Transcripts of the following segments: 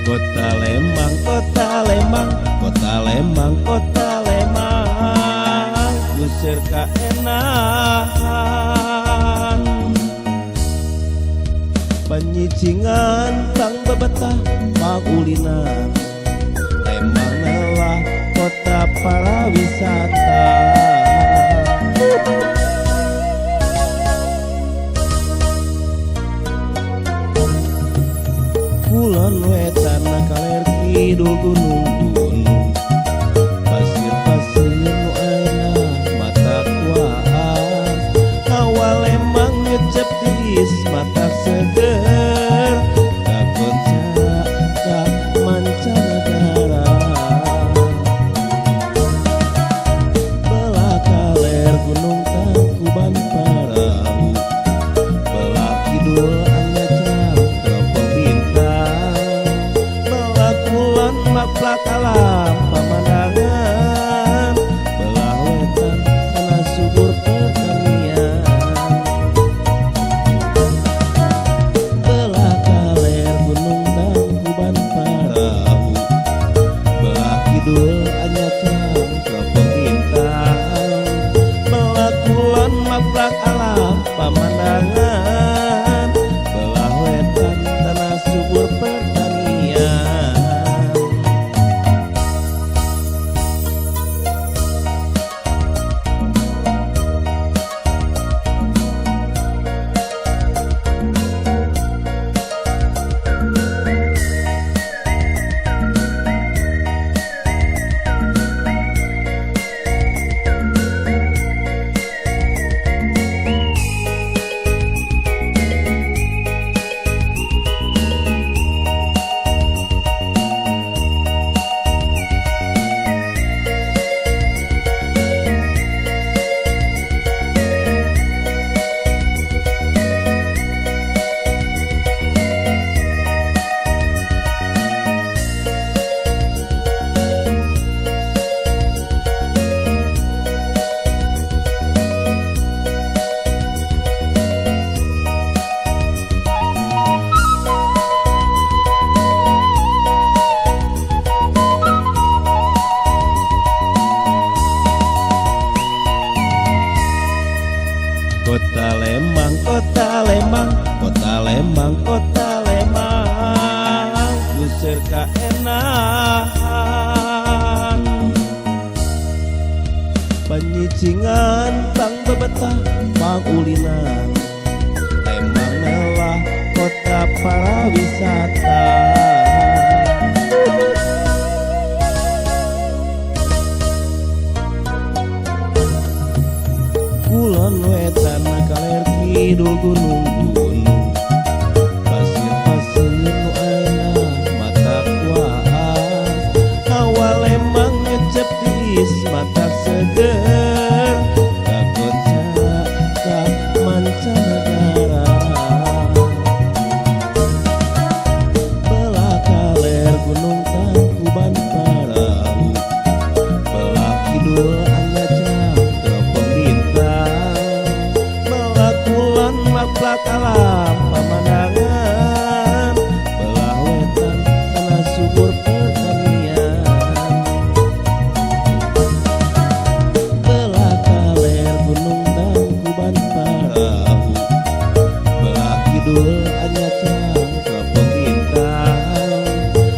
Kota Lembang, kota Lembang, kota Lembang, kota Lembang, usir kaenahan. Penyicingan tang bebetah pagulinan. Lembang adalah kota para wisata. Kulon wetan kaler kidul gunung-gunung, pasir-pasir nu ayeuna mata kuas. Hawa Lembang ngecep tiis mata seger, kakoncara ka mancanegara. Belah kaler gunung Tangkuban Parahu, belah kidul maplak alam pemandangan. Belah wetan tanah subur pertanian. Belah kaler gunung Tangkuban Parahu, belah kidul anyacang teropong bintang. Belah kulon maplak alam pemandangan. Belah wetan tanah subur pertanian. Kota Lembang, kota Lembang, kota Lembang, kota Lembang, usir kaenahan. Penyicingan tang bebetah pagulinan. Lembang adalah kota para wisata. Kulon wetan kaler kidul gunung-gunung, pasir-pasir nu ayeuna mata kuas. Hawa Lembang ngecep tiis mata seger, kakoncara ka mancanegara. Belah kaler gunung Tangkuban Parahu, belah kidul anyacang teropong bintang. Belah kulon maplak alam pemandangan. Belah wetan tanah subur pertanian. Belah kaler gunung Tangkuban Parahu, belah kidul anyacang teropong bintang.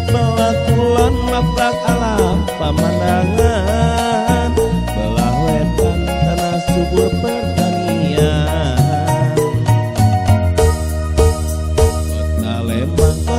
Belah kulon maplak alam pemandangan. Belah wetan tanah subur pertanian. Kota Lembang.